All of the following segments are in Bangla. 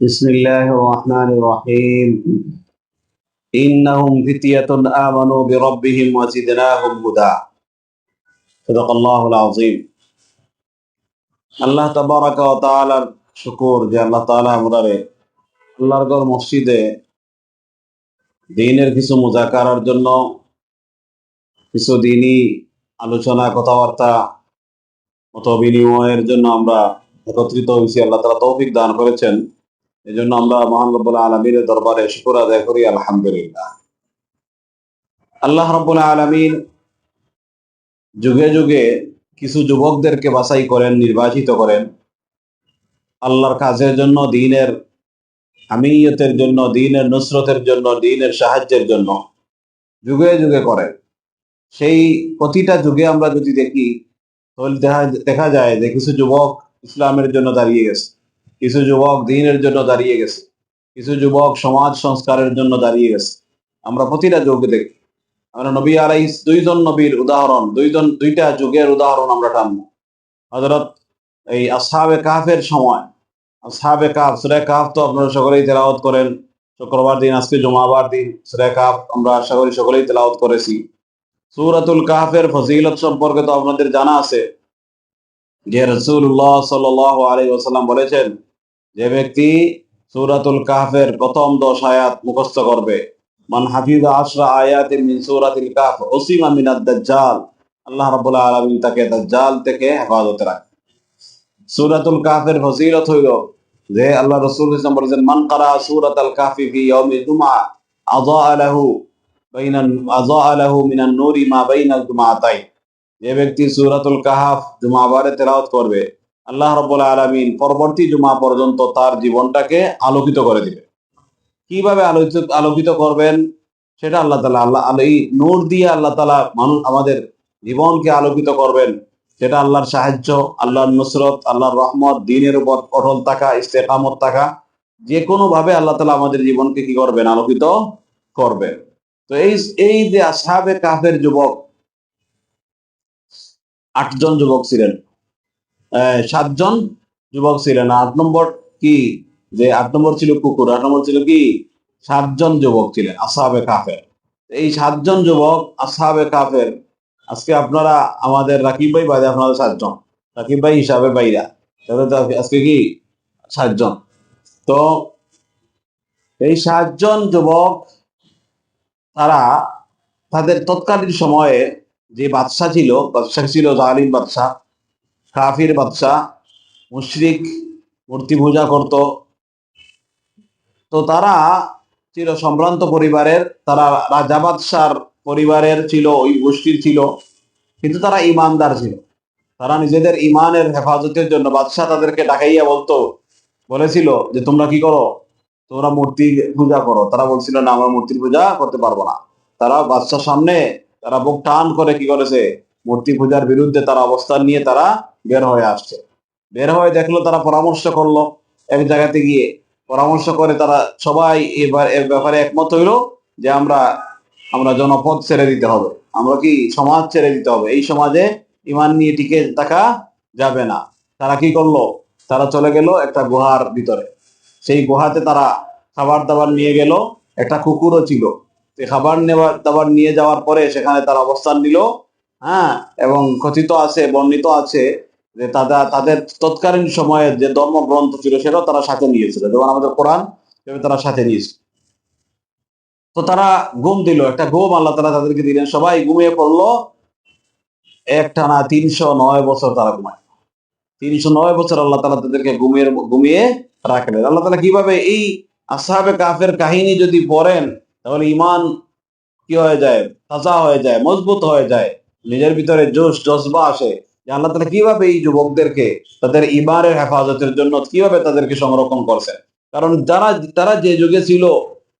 بسم الله الرحمن الرحيم إنهم فتية آمنوا بربهم وزدناهم هدى صدق الله العظيم আল্লাহ তাবারাক ওয়া তাআলার শুকর যে আল্লাহ তাআলা আমাদের আল্লাহর ঘর মসজিদে দ্বীনের কিছু মুযাকারার জন্য কিছু দ্বীনি আলোচনা কথাবার্তা মত বিনিময়ের জন্য আমরা একত্রিত হয়েছি। আল্লাহ তাআলা তৌফিক দান করেছেন, এজন্য আমরা মহান রব্বুল আলামিনের দরবারে শুকর আদায় করি আলহামদুলিল্লাহ। আল্লাহ রব্বুল আলামিন যুগে যুগে কিছু যুবকদেরকে বাছাই করেন, নির্বাচিত করেন আল্লাহর কাজের জন্য, দ্বীনের হামিয়তের জন্য, দ্বীনের নুসরতের জন্য, দ্বীনের সাহায্যের জন্য যুগে যুগে করেন। সেই প্রতিটা যুগে আমরা যদি দেখি তাহলে দেখা যায় যে কিছু যুবক ইসলামের জন্য দাঁড়িয়ে গেছে, কিছু যুবক দ্বীনের জন্য দাঁড়িয়ে গেছে, কিছু যুবক সমাজ সংস্কারের জন্য দাঁড়িয়ে গেছে। আমরা প্রতিটা যুগে দেখি। আমরা নবী আলাইহিস দুইজন নবীর উদাহরণ, দুইটা যুগের উদাহরণ আমরা টানবো। হযরত এই আসহাবে কাহফের সময়, আসহাবে কাহফ, সূরা কাহফ তো আপনারা সকলেই তেলাওয়াত করেন। শুক্রবার দিন, আজকে জুমাবার দিন, সূরা কাহফ আমরা আশা করি সকলেই তেলাওয়াত করেছি। সূরাতুল কাহফের ফজিলত সম্পর্কে তো আপনাদের জানা আছে যে রাসূলুল্লাহ সাল্লাল্লাহু আলাইহি ওয়াসাল্লাম বলেছেন, যে ব্যক্তি সূরাতুল কাহফের প্রথম 10 আয়াত মুখস্থ করবে, মান হাফিযা আশরা আয়াতিন মিন সূরাতিল কাহফ উসিমা মিনাদ দাজ্জাল, আল্লাহ রাব্বুল আলামিন তাকে দাজ্জাল থেকে হেফাজতে রাখে। সূরাতুল কাহফের ফজিলত হইল যে আল্লাহ রাসূল সাল্লাল্লাহু আলাইহি ওয়াসাল্লাম বলেছেন, মান কারা সূরাতাল কাহফি ফি ইয়াউমিল জুমআ আযা লাহু মিনান নূরি মা বাইনাল জুমআতাইন। যে ব্যক্তি সূরাতুল কাহফ জুমাবারে তেলাওয়াত করবে, আল্লাহ রাব্বুল আলামিন পরবর্তী জুমা পর্যন্ত তার জীবনটাকে আলোকিত করে দিবে। কিভাবে আলোকিত করবেন সেটা আল্লাহ তাআলা, এই নূর দিয়ে আল্লাহ তাআলা আমাদের জীবনকে আলোকিত করবেন। সেটা আল্লাহর সাহায্য, আল্লাহর নুসরত, আল্লাহর রহমত, দ্বীনের উপর অটল থাকা, ইস্তেকামত থাকা, যে কোনো ভাবে আল্লাহ তাআলা আমাদের জীবনকে কি করবেন, আলোকিত করবেন। তো এই যে আসহাবে কাহফের যুবক, 8 জন যুবক ছিলেন, 7 জন যুবক ছিলেন। 8 নম্বর কি, যে 8 নম্বর ছিল কুকুর, 8 নম্বর ছিল কি, 7 জন যুবক ছিলেন আসহাবে কাহফের। এই 7 জন যুবক আসহাবে কাহফের, আজকে আপনারা আমাদের রাকিব ভাই বাদে আপনাদের 7 জন, রাকিব ভাই হিসাবে বাইরা, তাহলে তো আজকে কি 7 জন। তো এই 7 জন যুবক, তারা তাদের তৎকালীন সময়ে যে বাদশা ছিল জালিম বাদশা, কাফির বাদশা, মুশরিক, মূর্তি পূজা করত। তো তারা ছিল সম্ভ্রান্ত পরিবারের, তারা রাজা বাদশার পরিবারের ছিল, ওই গোষ্ঠীর ছিল, কিন্তু তারা ইমানদার ছিল। তারা নিজেদের ইমানের হেফাজতের জন্য বাদশা তাদেরকে ডাকাইয়া বলেছিল যে তোমরা কি করো, তোমরা মূর্তি পূজা করো। তারা বলছিল না, আমরা মূর্তির পূজা করতে পারবো না। তারা বাদশার সামনে তারা বুক টান করে কি করেছে, মূর্তি পূজার বিরুদ্ধে তারা অবস্থান নিয়ে তারা বের হয়ে আসছে। বের হয়ে দেখলো, তারা পরামর্শ করলো এক জায়গাতে গিয়ে, পরামর্শ করে তারা সবাই এবার এর ব্যাপারে একমত হইলো যে আমরা জনপদ ছেড়ে দিতে হবে, আমরা কি সমাজ ছেড়ে দিতে হবে, এই সমাজে ইমান নিয়ে টিকে থাকা যাবে না। তারা কি করলো, তারা চলে গেল একটা গুহার ভিতরে। সেই গুহাতে তারা খাবার দাবার নিয়ে গেল, একটা কুকুরও ছিল। খাবার দাবার নিয়ে যাওয়ার পরে সেখানে তারা অবস্থান নিল। হ্যাঁ, এবং বর্ণিত আছে যে তাদের তৎকালীন সময়ে যে ধর্মগ্রন্থ ছিল সেটাও তারা সাথে নিয়েছিল, যেমন আমাদের কোরআন, তারা সাথে নিয়েছিল। তো তারা ঘুম দিল, একটা ঘুম আল্লাহ তাআলা তাদেরকে দিলেন, সবাই ঘুমিয়ে পড়লো। একটানা 309 বছর তারা ঘুমায়। 309 বছর আল্লাহ তাআলা তাদেরকে ঘুমিয়ে রাখলেন। আল্লাহ তাআলা কিভাবে, এই আসহাবে কাহফের কাহিনী যদি পড়েন তাহলে ইমান কি হয়ে যায়, তাজা হয়ে যায়, মজবুত হয়ে যায়, নিজের ভিতরে জোশ জজবা আসে যে আল্লাহ তাআলা কিভাবে এই যুবকদেরকে তাদের ইমানের হেফাজতের জন্য কিভাবে তাদেরকে সংরক্ষণ করছেন। কারণ তারা যে যুগে ছিল,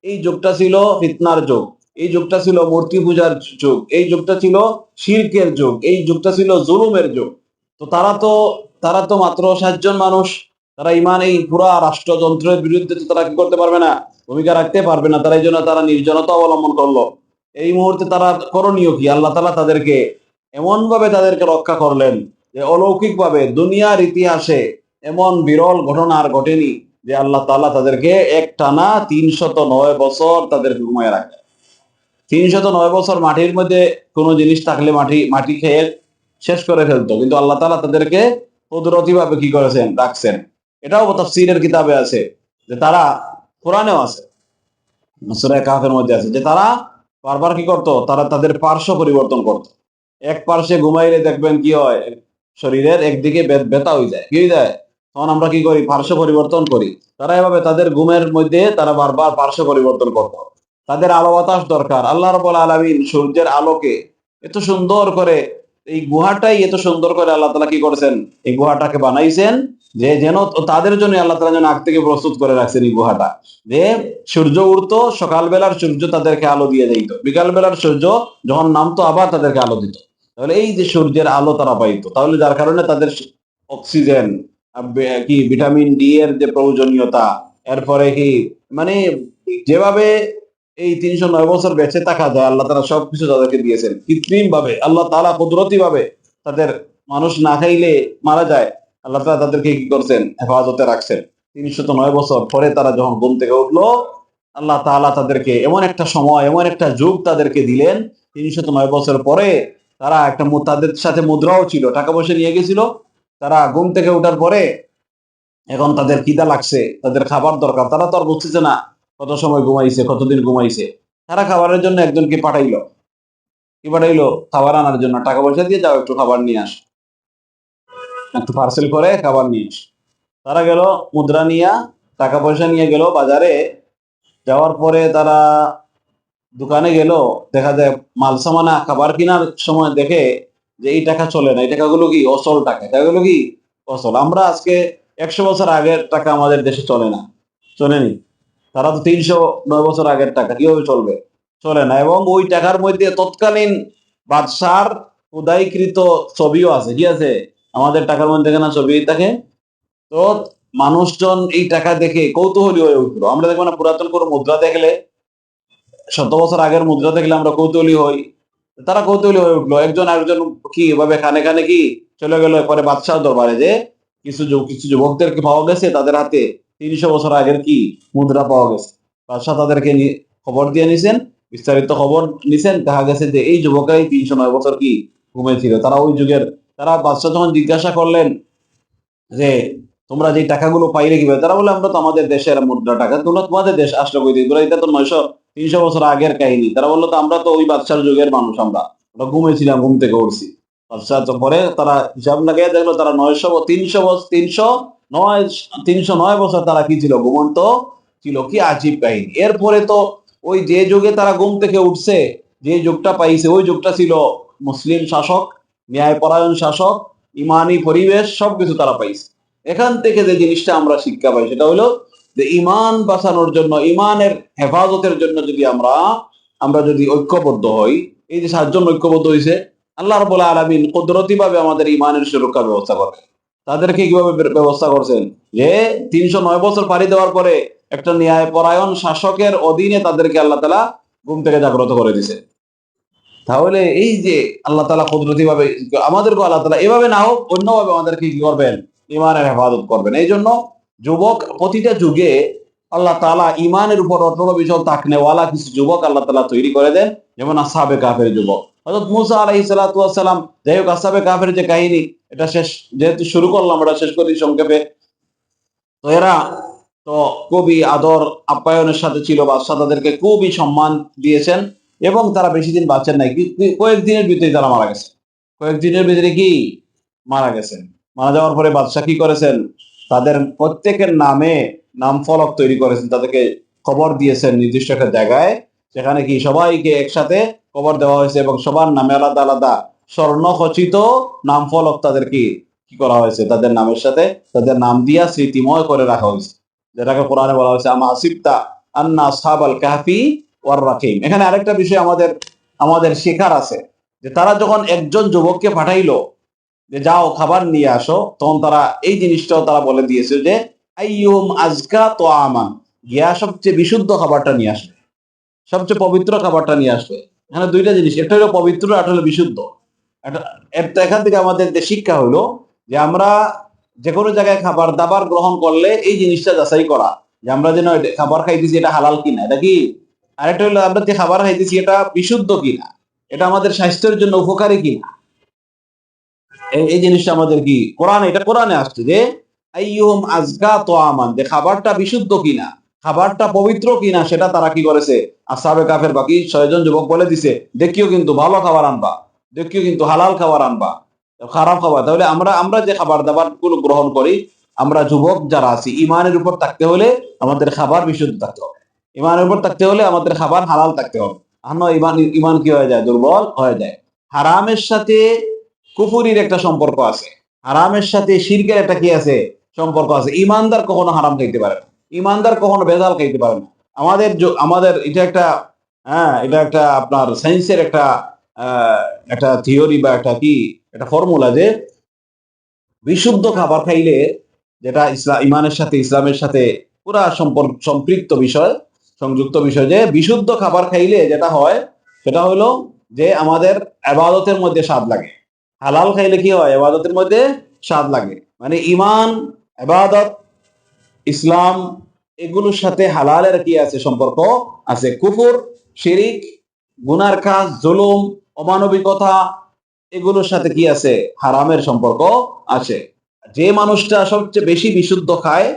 এই যুগটা ছিল ফিতনার যুগ, এই যুগটা ছিল মূর্তি পূজার যুগ, এই যুগটা ছিল শিরকের যুগ, এই যুগটা ছিল জুলুমের যুগ। তো তারা তো মাত্র 7 জন মানুষ, তারা ইমান, এই পুরা রাষ্ট্রযন্ত্রের বিরুদ্ধে তো তারা কি করতে পারবে না, ভূমিকা রাখতে পারবে না। তারা এই জন্য তারা নির্জনতা অবলম্বন করলো। এই মুহূর্তে তারা করণীয় কি, আল্লাহ তাআলা তাদেরকে এমন ভাবে তাদেরকে রক্ষা করলেন যে অলৌকিক ভাবে দুনিয়ার ইতিহাসে এমন বিরল ঘটনা আর ঘটেনি যে আল্লাহ তাআলা তাদেরকে একটানা 309 বছর তাদেরকে ঘুমায় রাখে। 309 বছর মাটির মধ্যে কোনো জিনিস থাকলে মাটি মাটি খেয়ে শেষ করে ফেলতো, কিন্তু আল্লাহ তাআলা তাদেরকে কুদরতি ভাবে কি করেছেন, রাখছেন। এটাও তাফসীরের কিতাবে আছে, যে তারা, কোরআনেও আছে, সূরা কাহফের মধ্যে আছে, যে তারা বারবার কি করত, তারা তাদের পার্শ্ব পরিবর্তন করত। এক পার্শ্বে ঘুমাইলে দেখবেন কি হয়, শরীরের একদিকে ব্যথা হয়ে যায়, কি হয়ে যায়, তখন আমরা কি করি, পার্শ্ব পরিবর্তন করি। তারা এভাবে তাদের ঘুমের মধ্যে তারা বারবার পার্শ্ব পরিবর্তন করত। তাদের আলো বাতাস দরকার। আল্লাহ রাব্বুল আলামিন সূর্যের আলোকে এত সুন্দর করে, এই গুহাটাই এত সুন্দর করে আল্লাহ তাআলা কি করেছেন, এই গুহাটাকে বানাইছেন, যে যেন তাদের জন্য আল্লাহ তাআলা যেন আগ থেকে প্রস্তুত করে রাখছেন এই গুহাটা। যে সূর্য উঠতো, সকালবেলার সূর্য তাদেরকে আলো দিয়ে দিত, বিকাল বেলার সূর্য যখন নামতো আবার তাদেরকে আলো দিত। তাহলে এই যে সূর্যের আলো তারা পাইতো, তাহলে যার কারণে তাদের অক্সিজেন, কি ভিটামিন ডি এর যে প্রয়োজনীয়তা, এরপরে কি মানে যেভাবে এই 309 বছর বেঁচে থাকা যায়, আল্লাহ তারা সবকিছু তাদেরকে দিয়েছেন কৃত্রিম ভাবে। আল্লাহ তাআলা কুদরতি ভাবে তাদের, মানুষ না খাইলে মারা যায়, আল্লাহ তাআলা তাদেরকে কি করছেন, হেফাজতে রাখছেন। 309 বছর পরে তারা যখন ঘুম থেকে উঠলো, আল্লাহ তাআলা তাদেরকে এমন একটা সময়, এমন একটা যুগ তাদেরকে দিলেন। 309 বছর পরে তারা একটা তাদের সাথে মুদ্রাও ছিল, টাকা পয়সা নিয়ে গেছিল। তারা ঘুম থেকে ওঠার পরে এখন তাদের খিদা লাগছে, তাদের খাবার দরকার, তারা তো আর বুঝতেছে না কত সময় ঘুমাইছে, কতদিন ঘুমাইছে। তারা খাবারের জন্য একজনকে পাঠাইলো, কি পাঠাইলো, খাবার আনার জন্য, টাকা পয়সা দিয়ে যাও একটু খাবার নিয়ে আস, একটু পার্সেল করে খাবার নিয়ে আস। তারা গেল, মুদ্রা নিয়ে, টাকা পয়সা নিয়ে গেল বাজারে। যাওয়ার পরে তারা দোকানে গেল, দেখা যায় মাল সামানা খাবার কেনার সময় দেখে যে এই টাকা চলে না, এই টাকাগুলো কি অচল টাকা, টাকাগুলো কি অচল। আমরা আজকে 100 বছর আগের টাকা আমাদের দেশে চলে না, চলেনি। তারা তো 309 বছর আগের টাকা কিভাবে চলবে, চলে না। এবং ওই টাকার মধ্যে তৎকালীন বাদশার খোদাইকৃত ছবিও আছে, কি আছে, আমাদের টাকার মধ্যে কেনা ছবি থাকে। তো মানুষজন এই টাকা দেখে কৌতূহলী হয়ে উঠলো। আমরা দেখবো না, পুরাতন কোনো মুদ্রা দেখলে, 100 বছর আগের মুদ্রা দেখলে আমরা কৌতূহলী হই। তারা কৌতূহলী হয়ে উঠলো, একজন আরেকজন কি এভাবে খানে খানে কি চলে গেল পরে বাদশাহ দরবারে, যে কিছু যুবকদেরকে পাওয়া গেছে, তাদের হাতে 300 বছর আগের কি মুদ্রা পাওয়া গেছে। বাদশাহ তাদেরকে খবর দিয়ে নিছেন, বিস্তারিত খবর নিছেন। দেখা গেছে যে এই যুবকরাই 309 বছর কি ঘুমিয়েছিল। তারা ওই যুগের, তারা বাদশাহ যখন জিজ্ঞাসা করলেন যে তোমরা যে টাকাগুলো পাইলে কিভাবে, তারা বলে আমরা তো আমাদের দেশের মুদ্রা টাকা, তোমরা তোমাদের দেশ আসলো কই দিয়ে, এটা তো 300 বছর আগের কাহিনী। তারা বললো তো আমরা তো ওই বাদশার যুগের মানুষ, আমরা ঘুমেছিলাম, ঘুম থেকে উঠছি। বাদশাহ তো পরে তারা হিসাব লাগিয়ে দেখলো তারা 309 বছর তারা কি ছিল, ঘুমন্ত ছিল। কি আজীব কাহিনী। এরপরে তো ওই যে যুগে তারা ঘুম থেকে উঠছে, যে যুগটা পাইছে, ওই যুগটা ছিল মুসলিম শাসক, ন্যায়পরায়ণ শাসক, ইমানি পরিবেশ, সবকিছু তারা পাইছে। এখান থেকে যে জিনিসটা আমরা শিক্ষা পাই সেটা হলো যে ইমান বাঁচানোর জন্য, ইমানের হেফাজতের জন্য যদি আমরা আমরা যদি ঐক্যবদ্ধ হই, এই যে 7 জন ঐক্যবদ্ধ হয়েছে, আল্লাহ রাব্বুল আলামিন কুদরতি ভাবে আমাদের ইমানের সুরক্ষা ব্যবস্থা করে। তাদেরকে কিভাবে ব্যবস্থা করছেন, যে 309 বছর পাড়ি দেওয়ার পরে একটা ন্যায়পরায়ণ শাসকের অধীনে তাদেরকে আল্লাহ তাআলা ঘুম থেকে জাগ্রত করে দিছে। তাহলে এই যে আল্লাহ তাআলা কুদরতি ভাবে আমাদেরকে, আল্লাহ তাআলা এভাবে না হোক অন্যভাবে আমাদেরকে কি করবেন, ইমানের হেফাজত করবেন। এই জন্য যুবক, প্রতিটা যুগে আল্লাহ তাআলা ইমানের উপর অটল বিচল তাকনেওয়ালা কিছু যুবক আল্লাহ তাআলা তৈরি করে দেন, যেমন আসহাবে কাহফের যুবক। হযরত মূসা আলাইহিস সালাতু ওয়াস সালাম, যাই হোক, আসহাবে কাহফের যে কাহিনী, এটা শেষ যেহেতু শুরু করলাম, এটা শেষ করি সংক্ষেপে। তো এরা তো খুবই আদর আপ্যায়নের সাথে ছিল, বাদশাহ তাদেরকে খুবই সম্মান দিয়েছেন, এবং তারা বেশি দিন বাঁচেন নাই, কয়েকদিনের ভিতরে তারা মারা গেছে। কয়েকদিনের ভিতরে কি মারা গেছেন। মারা যাওয়ার পরে বাদশাহ কি করেছেন, তাদের প্রত্যেকের নামে নাম ফলক তৈরি করেছেন, তাদেরকে খবর দিয়েছেন নির্দিষ্ট একটা জায়গায়, সেখানে কি সবাইকে একসাথে খবর দেওয়া হয়েছে, এবং সবার নামে আলাদা আলাদা স্বর্ণ খচিত নাম ফলক তাদেরকে কি করা হয়েছে, তাদের নামের সাথে তাদের নাম দিয়া স্মৃতিময় করে রাখা হয়েছে, যেটাকে কোরআনে বলা হয়েছে আমা হাসিবতা আন্না আসহাবাল কাহফি ওয়ার রাকিম। এখানে আরেকটা বিষয় আমাদের আমাদের শেখার আছে, যে তারা যখন একজন যুবককে পাঠাইলো যে যাও খাবার নিয়ে আসো, তখন তারা এই জিনিসটাও তারা বলে দিয়েছে যে আইয়ুম আজকা তো আমান, গিয়া সবচেয়ে বিশুদ্ধ খাবারটা নিয়ে আসবে, সবচেয়ে পবিত্র খাবারটা নিয়ে আসবে। এখানে দুইটা জিনিস, একটা হলো পবিত্র, একটা হলো বিশুদ্ধ। এখান থেকে আমাদের যে শিক্ষা হলো, যে আমরা যে কোনো জায়গায় খাবার দাবার গ্রহণ করলে এই জিনিসটা যাচাই করা যে আমরা যেন খাবার খাইতেছি এটা হালাল কিনা, এটা কি। আরেকটা হলো আমরা যে খাবার খাইতেছি এটা বিশুদ্ধ কিনা, এটা আমাদের স্বাস্থ্যের জন্য উপকারী কিনা। এই জিনিসটা আমাদের কি কোরআনে আসছে যে আইয়ুহুম আজকা তোয়ামান, যে খাবারটা বিশুদ্ধ কিনা, খাবারটা পবিত্র কিনা, সেটা তারা কি করেছে, আসহাবে কাফের বাকি 6 জন যুবক বলে দিছে দেখিও কিন্তু ভালো খাবার আনবা, দেখিও কিন্তু হালাল খাবার আনবা, খারাপ খাবার। তাহলে আমরা আমরা যে খাবার দাবার গুলো গ্রহণ করি, আমরা যুবক যারা আছি, ইমানের উপর থাকতে হলে আমাদের খাবার বিশুদ্ধ থাকতে হবে, ইমানের উপর থাকতে হলে আমাদের খাবার হালাল থাকতে হবে। আমরা ইমান ইমান কি হয়ে যায়, দুর্বল হয়ে যায়। হারামের সাথে কুফুরির একটা সম্পর্ক আছে, হারামের সাথে শিরকের একটা কি আছে, সম্পর্ক আছে। ইমানদার কখনো হারাম খাইতে পারে না, ইমানদার কখনো ভেজাল খাইতে পারে না। আমাদের এটা একটা, হ্যাঁ, এটা একটা আপনার সায়েন্সের একটা একটা থিওরি বা একটা কি একটা ফর্মুলা যে বিশুদ্ধ খাবার খাইলে, যেটা ইমানের সাথে ইসলামের সাথে পুরা সম্পৃক্ত বিষয়, সংযুক্ত বিষয়, যে বিশুদ্ধ খাবার খাইলে যেটা হয় সেটা হলো যে আমাদের ইবাদতের মধ্যে স্বাদ লাগে। হালাল খাইলে কি হয়, ইবাদতের মধ্যে স্বাদ লাগে। মানে ইমান, ইবাদত, ইসলাম, এগুলোর সাথে হালালের কি আছে, সম্পর্ক আছে। কুফর, শিরিক, গুনার কাজ, জুলুম, অমানবিকতা, এগুলোর সাথে কি আছে, হারামের সম্পর্ক আছে। যে মানুষটা সবচেয়ে বেশি বিশুদ্ধ খায়,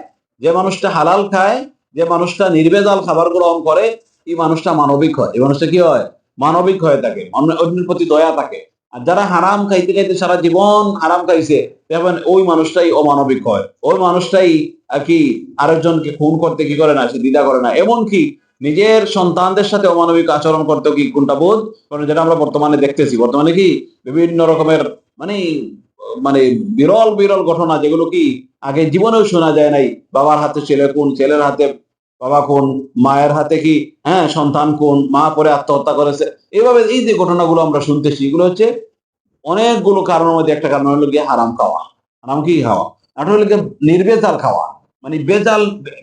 যে মানুষটা হালাল খায়, যে মানুষটা নির্ভেজাল খাবার গ্রহণ করে, এই মানুষটা মানবিক হয়, এই মানুষটা কি হয়, মানবিক হয়ে থাকে, অন্যের প্রতি দয়া থাকে। আর যারা হারাম খাইতে খাইতে সারা জীবন হারাম খাইছে, দেখবেন ওই মানুষটাই অমানবিক হয়, ওই মানুষটাই আর কি আরেকজনকে খুন করতে কি করে না, সে দ্বিধা করে না। এমনকি নিজের সন্তানদের সাথে অমানবিক আচরণ করতেও কি কোনটা বোধ করে, যেটা আমরা বর্তমানে দেখতেছি। বর্তমানে কি বিভিন্ন রকমের মানে মানে বিরল বিরল ঘটনা, যেগুলো কি আগে জীবনেও শোনা যায় নাই। বাবার হাতে ছেলে খুন, ছেলের হাতে বাবা খুন, মায়ের হাতে কি, হ্যাঁ, সন্তান খুন, মা পরে আত্মহত্যা করেছে। এইভাবে এই যে ঘটনাগুলো আমরা শুনতেছি, এগুলো হচ্ছে অনেকগুলো কারণের মধ্যে একটা কারণ হলো গিয়ে হারাম খাওয়া। হারাম কি খাওয়া, আর হলো গিয়ে নির্ভেজাল খাওয়া, মানে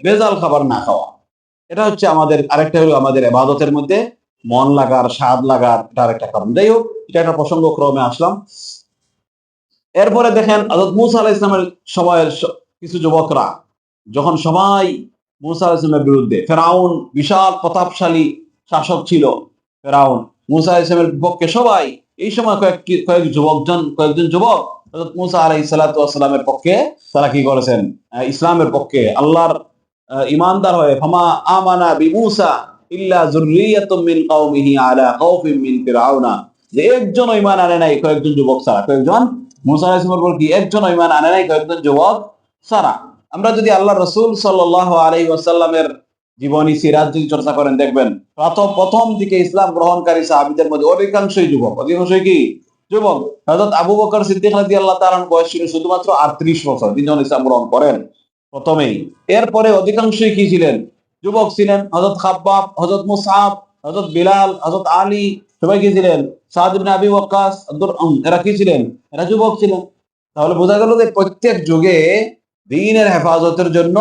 বেজাল খাবার না খাওয়া। এটা হচ্ছে আমাদের আরেকটা হলো আমাদের ইবাদতের মধ্যে মন লাগার, স্বাদ লাগার, এটা আরেকটা কারণ। যাই হোক, এটা একটা প্রসঙ্গ ক্রমে আসলাম। এরপরে দেখেন হযরত মূসা আলাইহিস সালামের সময়ের কিছু যুবকরা যখন সবাই মূসা আলাইহিস সালামের বিরুদ্ধে, ফেরাউন বিশাল প্রতাপশালী শাসক ছিল, ফেরাউন মূসা আলাইহিস সালামের বিপক্ষে সবাই, এই সময় কয়েকজন যুবক হযরত মূসা আলাইহিস সালাতু ওয়াস সালামের পক্ষে তারা কি করেছেন, ইসলামের পক্ষে, আল্লাহর ঈমানদার হয়ে, ফামা আমানা বিমূসা ইল্লা যুররিয়াতুম মিন কওমিহি আলা খাউফিন মিন ফিরআউনা, যে একজন ঈমান আনে নাই কয়েকজন যুবক ছাড়া, কয়েকজন মূসা আলাইহিস সালামের উপর কি একজন ঈমান আনে নাই কয়েকজন যুবক ছাড়া। আমরা যদি আল্লাহ রাসূল সাল্লাল্লাহু আলাইহি ওয়াসাল্লামের জীবনী সিরাত যদি চর্চা করেন, দেখবেন প্রথম দিকে ইসলাম গ্রহণকারী সাহাবীদের মধ্যে অধিকাংশই যুবক, অধিকাংশই কি যুবক। হযরত আবু বকর সিদ্দিক রাদিয়াল্লাহু তাআলা বয়স ছিল শুধুমাত্র 38 বছর, তিনি যখন ইসলাম গ্রহণ করেন প্রথমেই। এরপরে অধিকাংশই কি ছিলেন, যুবক ছিলেন। হযরত খাব্বাব, হযরত মুসআব, হযরত বিলাল, হযরত আলী, সবাই কি ছিলেন, সাদ ইবনে আবি ওয়াক্কাস, এরা কি ছিলেন, এরা যুবক ছিলেন। তাহলে বোঝা গেল যে প্রত্যেক যুগে দ্বীনের হেফাজতের জন্য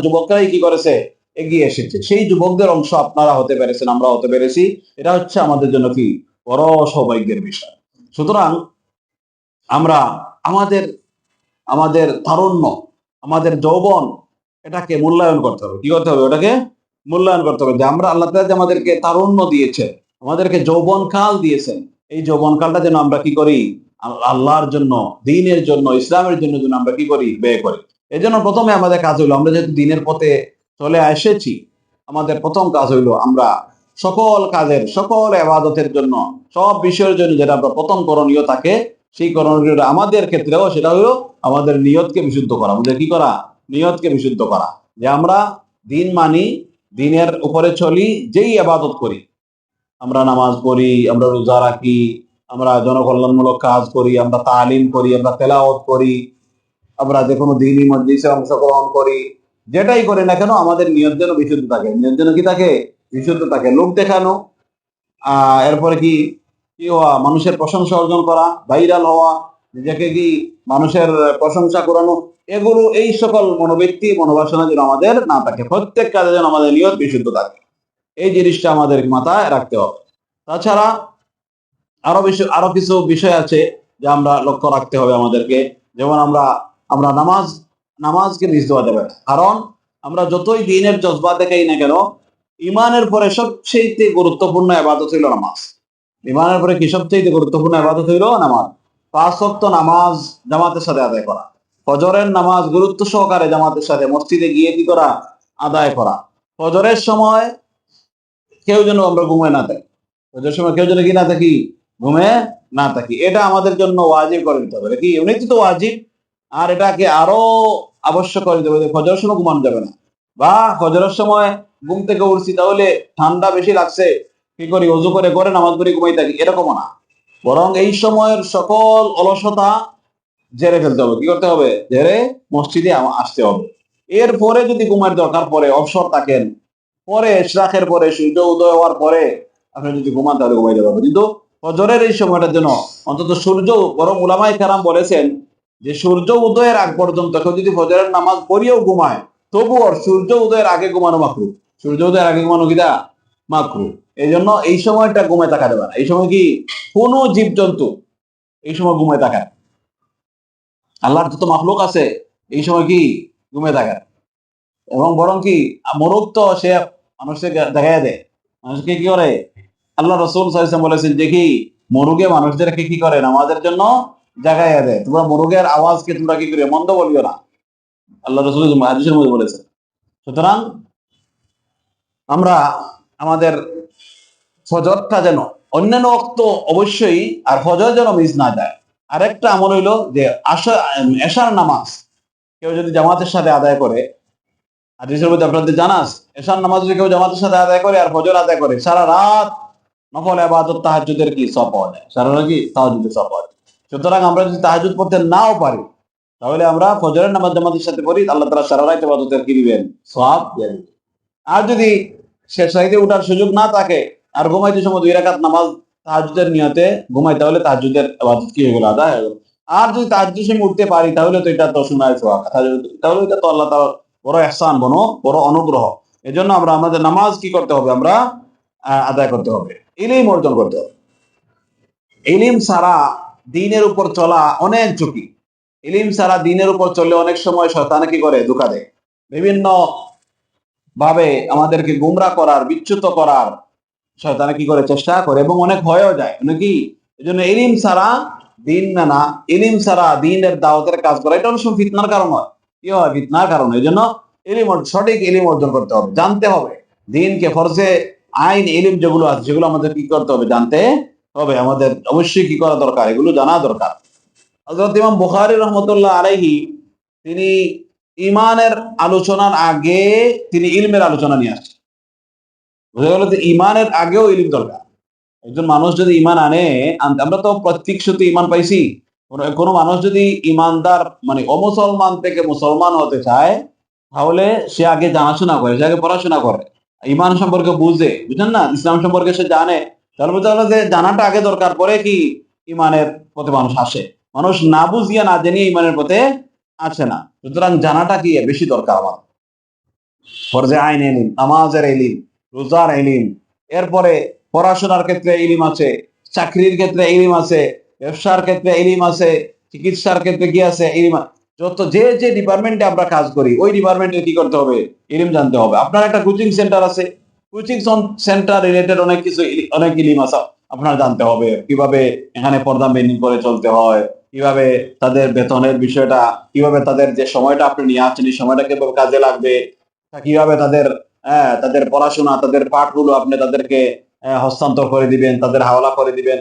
যুবকরাই কি করেছে, এগিয়ে এসেছে। সেই যুবকদের অংশ আপনারা হতে পেরেছেন, আমরা হতে পেরেছি। এটা হচ্ছে আমাদের জন্য কি বড় সৌভাগ্যের বিষয়। সুতরাং আমরা আমাদের আমাদের তারুণ্য, আমাদের যৌবন, এটাকে মূল্যায়ন করতে হবে। কি করতে হবে, ওটাকে মূল্যায়ন করতে হবে যে আমরা, আল্লাহ তাআলা যে আমাদেরকে তারুণ্য দিয়েছেন, আমাদেরকে যৌবন কাল দিয়েছেন, এই যৌবন কালটা যেন আমরা কি করি, আল্লাহর জন্য, দ্বীনের জন্য, ইসলামের জন্য যেন আমরা কি করি, ব্যয় করি। এই জন্য প্রথমে আমাদের কাজ হইলো, আমরা যেহেতু দ্বীনের পথে চলে এসেছি, আমাদের প্রথম কাজ হইলো আমরা সকল কাজের, সকল ইবাদতের জন্য, সব বিষয়ের জন্য যেটা আমরা প্রথম করণীয় থাকে, সেই করণীয় আমাদের ক্ষেত্রেও সেটা হলো আমাদের নিয়তকে বিশুদ্ধ করা। আমাদের কি করা, নিয়তকে বিশুদ্ধ করা, যে আমরা দিন মানি, দিনের উপরে চলি, যেই ইবাদত করি, আমরা নামাজ পড়ি, আমরা রোজা রাখি, আমরা জনকল্যাণমূলক কাজ করি, আমরা তালিম করি, আমরা তেলাওয়াত করি, আমরা যে কোনো দ্বীনি মজলিসে অংশগ্রহণ করি, যেটাই করি না কেন আমাদের নিয়ত যেন বিশুদ্ধ থাকে। নিয়ত যেন কি থাকে, বিশুদ্ধ থাকে। লোক দেখানো, এরপরে কি কি হওয়া, মানুষের প্রশংসা অর্জন করা, ভাইরাল হওয়া, নিজেকে কি মানুষের প্রশংসা করানো, এগুলো, এই সকল মনোবৃত্তি, মনোবাসনা যেন আমাদের না থাকে। প্রত্যেক কাজে যেন আমাদের নিয়ত বিশুদ্ধ থাকে, এই জিনিসটা আমাদের মাথায় রাখতে হবে। তাছাড়া আরো কিছু বিষয় আছে যা আমরা লক্ষ্য রাখতে হবে আমাদেরকে। যেমন আমরা আমরা নামাজকে মিস দেওয়া যাবে না। কারণ আমরা যতই দিনের জজবা দেখাই না কেন, ইমানের পরে সবচেয়ে গুরুত্বপূর্ণ ইবাদত হইল নামাজ। ইমানের পরে কি সবচেয়ে গুরুত্বপূর্ণ ইবাদত হইল নামাজ। 5 ওয়াক্ত নামাজ জামাতের সাথে আদায় করা, ফজরের নামাজ গুরুত্ব সহকারে জামাতের সাথে মসজিদে গিয়ে কি করা, আদায় করা। ফজরের সময় কেউ যেন আমরা ঘুমে না থাকি, ফজরের সময় কেউ যেন কি না থাকি, ঘুমে না থাকি। এটা আমাদের জন্য ওয়াজিব করে দিতে হবে, কি এমনিতে তো ওয়াজিব, আর এটাকে আরো আবশ্যক করে দিতে হবে যে ফজরের সময় ঘুমানো যাবে না। বা ফজরের সময় ঘুম থেকে উঠছি, তাহলে ঠান্ডা বেশি লাগছে, কি করি, অজু করে করে নামাজ পড়ে ঘুমাই থাকি, এরকমও না। বরং এই সময়ের সকল অলসতা ঝেড়ে ফেলতে হবে। কি করতে হবে? ঝেড়ে মসজিদে আসতে হবে। এরপরে যদি ঘুমের দরকার পড়ে, অবসর থাকেন, পরে ইশরাকের পরে, সূর্য উদয় হওয়ার পরে আপনি যদি ঘুমান, তাহলে ঘুমাইতে পারবেন। কিন্তু ফজরের এই সময়টার জন্য অন্তত সূর্য, বরং উলামায়ে কেরাম বলেছেন যে সূর্য উদয়ের আগ পর্যন্ত কেউ যদি ফজরের নামাজ পড়িয়েও ঘুমায়, তবুও সূর্য উদয়ের আগে ঘুমানো মাকরুহ। সূর্য উদয়ের আগে ঘুমানো কিনা মাকরুহ। এই জন্য এই সময়টা ঘুমায় থাকা যাবে না। এই সময় কি কোনো জীবজন্তু এই সময় ঘুমায় থাকা, আল্লাহর যত মাখলুক আছে এই সময় কি ঘুমে থাকা। এবং বরং কি মোরগ তো সে মানুষকে দেখাই দেয়, মানুষকে কি করে। আল্লাহ রাসূল সাল্লাল্লাহু আলাইহি ওয়াসাল্লাম বলেছেন যে কি মোরগে মানুষদেরকে কি করে, নামাজের জন্য জাগাইয়া দেয়। তোমরা মোরগের আওয়াজকে তোমরা কি করে মন্দ বলিও না, আল্লাহ রাসূল হাদিসের মধ্যে বলেছেন। সুতরাং আমরা আমাদের ফজরটা যেন, অন্যান্য ওয়াক্ত অবশ্যই, আর ফজর যেন মিস না যায়। আরেকটা আমল হইলো যে এশার নামাজ কেউ যদি জামাতের সাথে আদায় করে, হাদিসের মধ্যে আপনাদের জানা আছে, এশার নামাজ যদি কেউ জামাতের সাথে আদায় করে আর ফজর আদায় করে, সারা রাত নফল ইবাদত তাহাজ্জুদের কি সওয়াব পাওয়া যায়, সারা রাত কি তাহাজ্জুদের সওয়াব পাওয়া যায়। সুতরাং আমরা যদি তাহাজ্জুদ পড়তে নাও পারি, তাহলে আমরা ফজরের নামাজ জামাতের সাথে পড়ি, আল্লাহ তাআলা সারা রাত ইবাদতের কি দিবেন, সওয়াব দিয়ে দিবেন। আর যদি শেষ রাতে উঠার সুযোগ না থাকে আর ঘুমাইতে সময় 2 রাকাত নামাজ তাহাজ্জুদের নিয়তে ঘুমাই, তাহলে তাহাজ্জুদের ইবাদত কি হয়ে গেল, আদায় হয়ে গেল। আর যদি তাহাজ্জুদের সময় উঠতে পারি, তাহলে তো এটা তো শোনায় সওয়াব, তাহলে এটা তো আল্লাহ তাআলার বড় ইহসান, বড় অনুগ্রহ। এজন্য আমরা আমাদের নামাজ কি করতে হবে, আমরা আদায় করতে হবে, ইলম অর্জন করতে হবে। ইলম ছাড়া দ্বীনের উপর চলা অনেক ঝুঁকি। ইলম ছাড়া দ্বীনের উপর চললে অনেক সময় শয়তান কি করে, ধোঁকা দেয়, বিভিন্ন ভাবে আমাদেরকে গুমরা করার, বিচ্যুত করার শয়তানে কি করে, চেষ্টা করে, এবং অনেক হয়েও যায় নাকি। এজন্য ইলম ছাড়া দ্বীন মানা, ইলম ছাড়া দ্বীনের দাওয়াতের কাজ করা, এটা অনেক সময় ফিতনার কারণ হয়। কি হয়? ফিতনার কারণ। এই জন্য সঠিক ইলম অর্জন করতে হবে, জানতে হবে দ্বীনকে, ফরজে আইন ইলম যেগুলো আছে সেগুলো আমাদের কি করতে হবে, জানতে হবে। আমাদের অবশ্যই কি করা দরকার, এগুলো জানা দরকার। হযরত ইমাম বুখারী রাহমাতুল্লাহ আলাইহি তিনি ইমানের আলোচনার আগে তিনি ইলমের আলোচনা নিয়ে আসছেন। বোঝা গেল যে ইমানের আগেও ইলম দরকার। একজন মানুষ যদি ইমান আমরা তো প্রত্যেক সত্যি ইমান পাইছি। কোনো মানুষ যদি ইমানদার মানে অমুসলমান থেকে মুসলমান হতে চায়, তাহলে সে আগে জানাশোনা করে, সে আগে পড়াশোনা করে, ইমান সম্পর্কে বুঝে, বুঝলেন না, ইসলাম সম্পর্কে সে জানে। তাহলে বোঝা গেল যে জানাটা আগে দরকার, পরে কি ইমানের পথে মানুষ আসে। মানুষ না বুঝিয়ে না জেনে ইমানের পথে আসে না। সুতরাং জানাটা কি বেশি দরকার আমার। ফরজে আইন ইলম, নামাজের ইলম, রোজার ইলম, এরপরে পড়াশোনার ক্ষেত্রে ইলম আছে, চাকরির ক্ষেত্রে ইলম আছে, ব্যবসার ক্ষেত্রে ইলম আছে, চিকিৎসার ক্ষেত্রে কি আছে, ইলম। যত যে ডিপার্টমেন্টে আমরা কাজ করি, ওই ডিপার্টমেন্টে কি করতে হবে, ইলম জানতে হবে। আপনার একটা কোচিং সেন্টার আছে, কোচিং সেন্টার রিলেটেড অনেক কিছু, অনেক ইলম আছে, আপনার জানতে হবে। কিভাবে এখানে পর্দা মেনটেন করে চলতে হয়, কিভাবে তাদের বেতনের বিষয়টা, কিভাবে তাদের যে সময়টা আপনি নিয়ে আসছেন এই সময়টা কিভাবে কাজে লাগবে, কিভাবে তাদের পড়াশোনা, তাদের পাঠগুলো আপনি তাদেরকে হস্তান্তর করে দিবেন, তাদের হাওলা করে দিবেন।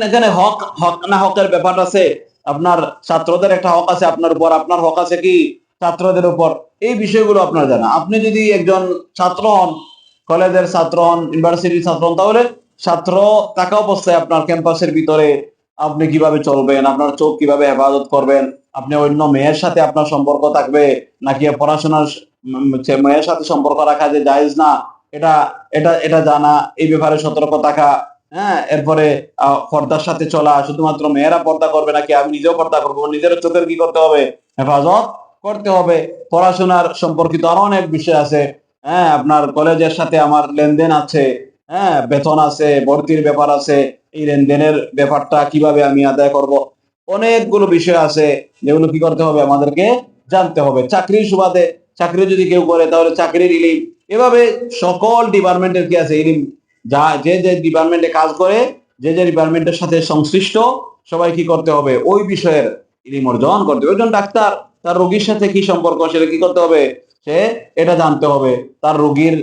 এখানে হক হক না হকের ব্যাপার আছে। আপনার ছাত্রদের একটা হক আছে আপনার উপর, আপনার হক আছে কি ছাত্রদের উপর। এই বিষয়গুলো আপনার জানা। আপনি যদি একজন ছাত্র হন, কলেজের ছাত্র হন, ইউনিভার্সিটির ছাত্র হন, তাহলে ছাত্র থাকা অবস্থায় আপনার ক্যাম্পাসের ভিতরে আপনি কিভাবে চলবেন, আপনার চোখ কিভাবে হেফাজত করবেন, আপনি অন্য মেয়ের সাথে আপনার সম্পর্ক থাকবে নাকি পড়াশোনার মেয়ের সাথে সম্পর্ক রাখা যে জায়েজ না, এটা এটা এটা জানা, এই ব্যাপারে সতর্ক থাকা। হ্যাঁ, এরপরে পর্দার সাথে চলা, শুধুমাত্র মেয়েরা পর্দা করবে নাকি আমি নিজেও পর্দা করবো, নিজের চোখের কি করতে হবে, হেফাজত করতে হবে। পড়াশোনার সম্পর্কিত আরো অনেক বিষয় আছে। হ্যাঁ, আপনার কলেজের সাথে আমার লেনদেন আছে, হ্যাঁ, বেতন আছে, ভর্তির ব্যাপার আছে, এই লেনদেনের ব্যাপারটা কিভাবে আমি আদায় করব। অনেকগুলো বিষয় আছে যেগুলো কি করতে হবে, আমাদেরকে জানতে হবে। চাকরির সুবাদে চাকরি যদি কেউ করে তাহলে চাকরির ইলিম, এভাবে সকল ডিপার্টমেন্টের কি আছে ইলিম, যা যে যে ডিপার্টমেন্টে কাজ করে, যে যে ডিপার্টমেন্টের সাথে সংশ্লিষ্ট, সবাই কি করতে হবে, ওই বিষয়ের ইলিম অর্জন করতে হবে। একজন ডাক্তার, তার রোগীর সাথে কি সম্পর্ক সেটা কি করতে হবে, সে এটা জানতে হবে। তার রোগীর,